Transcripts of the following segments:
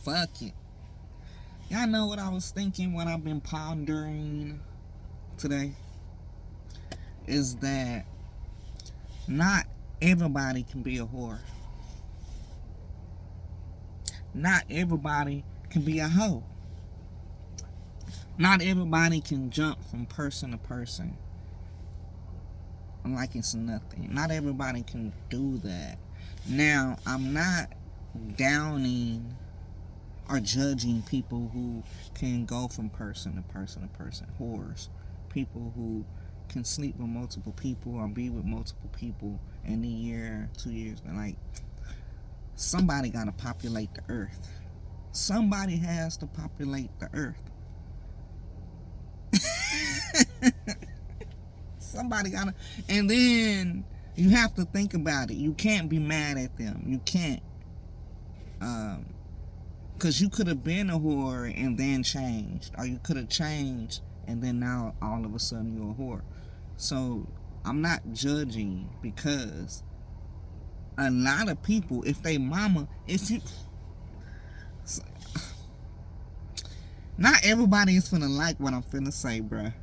fuck it. Y'all know what I was thinking, what I've been pondering today? Is that not everybody can be a whore. Not everybody can be a hoe. Not everybody can jump from person to person like it's nothing. Not everybody can do that. Now, I'm not downing or judging people who can go from person to person to person. Whores. People who can sleep with multiple people or be with multiple people in a year, 2 years. Like, somebody gotta populate the earth. Somebody has to populate the earth. Somebody gotta, and then you have to think about it. You can't be mad at them. You can't, because you could have been a whore and then changed, or you could have changed and then now all of a sudden you're a whore. So I'm not judging, because a lot of people, if they mama, if you, not everybody is finna like what I'm finna say, bruh.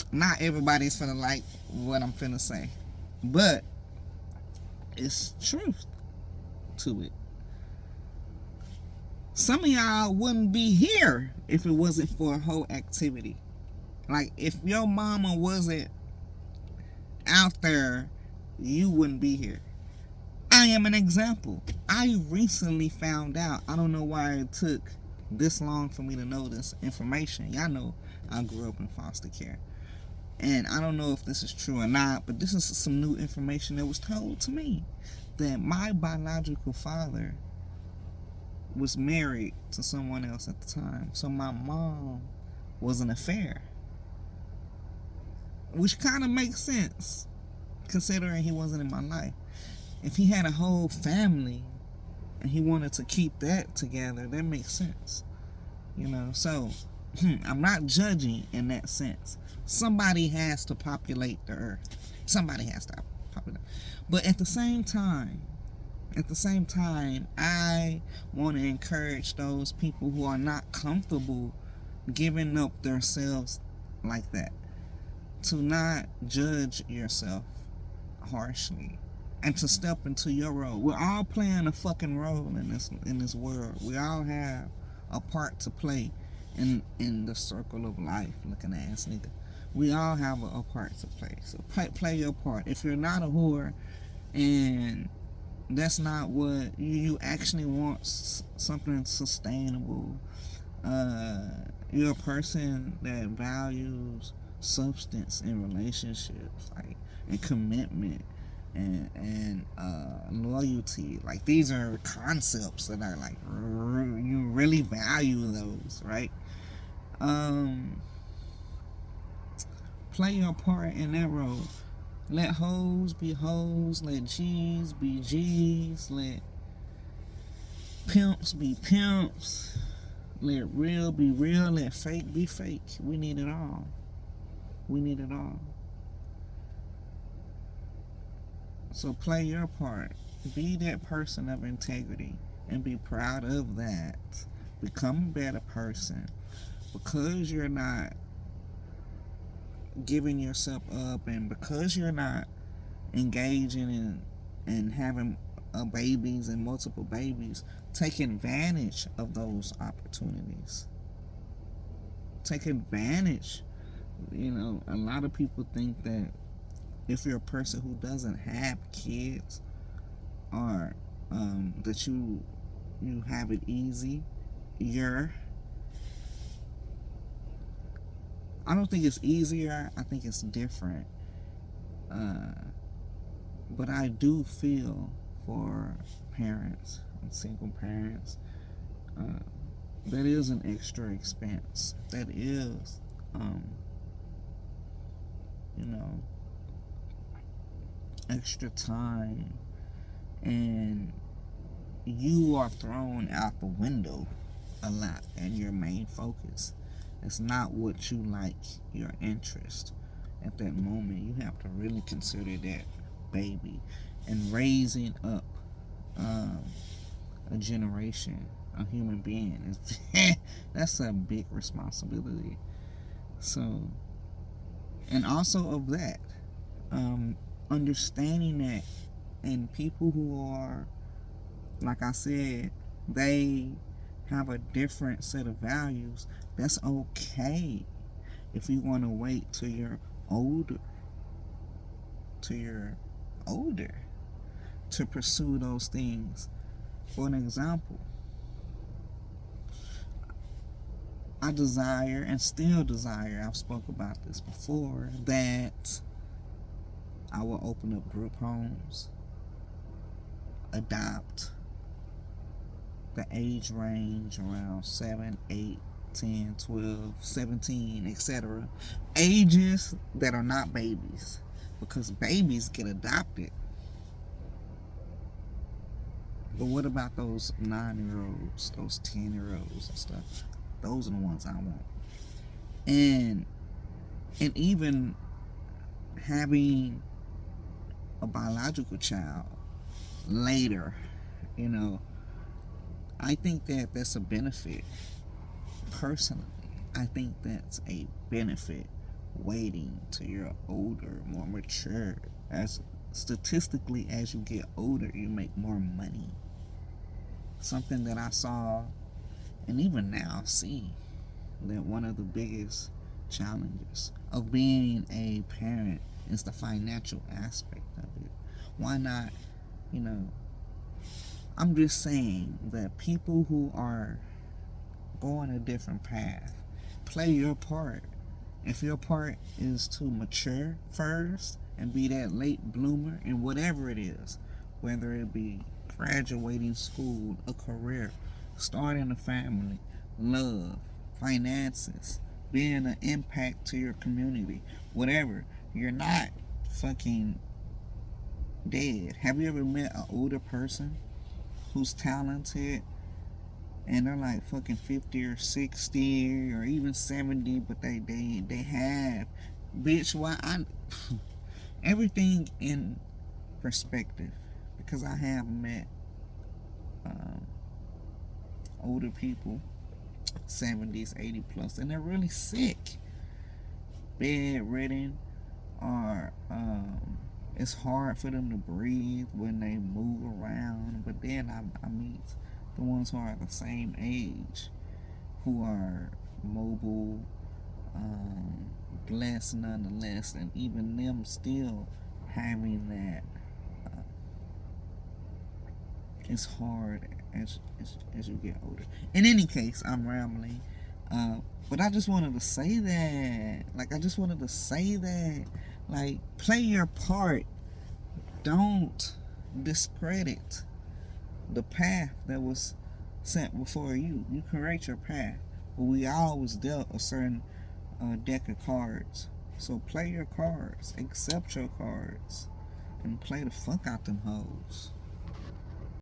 Not everybody's finna like what I'm finna say, but it's truth to it. Some of y'all wouldn't be here if it wasn't for a whole activity. Like, if your mama wasn't out there, you wouldn't be here. I am an example. I recently found out, I don't know why it took this long for me to know this information. Y'all know I grew up in foster care. And I don't know if this is true or not, but this is some new information that was told to me. That my biological father was married to someone else at the time. So my mom was an affair. Which kind of makes sense, considering he wasn't in my life. If he had a whole family and he wanted to keep that together, that makes sense. You know, so I'm not judging in that sense. Somebody has to populate the earth. Somebody has to populate. But at the same time, I want to encourage those people who are not comfortable giving up themselves like that, to not judge yourself harshly and to step into your role. We're all playing a fucking role in this world. We all have a part to play in the circle of life, looking ass nigga. We all have a part to play. So play your part. If you're not a whore and that's not what you actually want, something sustainable, you're a person that values substance in relationships, like, and commitment and loyalty. Like, these are concepts that are like, you really value those, right? Play your part in that role. Let hoes be hoes, let G's be G's, let pimps be pimps, let real be real, let fake be fake. We need it all. We need it all. So play your part. Be that person of integrity and be proud of that. Become a better person. Because you're not giving yourself up, and because you're not engaging in having babies and multiple babies, take advantage of those opportunities. Take advantage. You know, a lot of people think that if you're a person who doesn't have kids, or that you have it easy, I don't think it's easier. I think it's different. But I do feel for parents and single parents. That is an extra expense. That is, extra time. And you are thrown out the window a lot, and your main focus is not what you like, your interest at that moment. You have to really consider that baby and raising up a generation, a human being. That's a big responsibility. So, and also of that, understanding that, and people who are, like I said, they have a different set of values. That's okay. If you want to wait till you're older, to pursue those things. For an example, I desire and still desire, I've spoke about this before, that I will open up group homes, adopt the age range around 7, 8, 10, 12, 17, etc. Ages that are not babies, because babies get adopted. But what about those 9-year-olds, those 10-year-olds and stuff? Those are the ones I want. And even having a biological child later, I think that that's a benefit. Personally, I think that's a benefit. Waiting till you're older, more mature. As statistically, as you get older, you make more money. Something that I saw, and even now see, that one of the biggest challenges of being a parent is the financial aspect of it. Why not, I'm just saying that people who are going a different path, play your part. If your part is to mature first and be that late bloomer in whatever it is, whether it be graduating school, a career, starting a family, love, finances, being an impact to your community, whatever, you're not fucking dead. Have you ever met an older person who's talented and they're like fucking 50 or 60 or even 70, but they have, bitch, everything in perspective, because I have met older people, 70s, 80 plus, and they're really sick, bedridden, or it's hard for them to breathe when they move around. But then I meet the ones who are the same age, who are mobile, blessed nonetheless, and even them still having that. It's hard as you get older. In any case, I'm rambling, but I just wanted to say that. Play your part. Don't discredit the path that was set before you. You create your path, but we always dealt a certain deck of cards. So play your cards, accept your cards, and play the fuck out them hoes.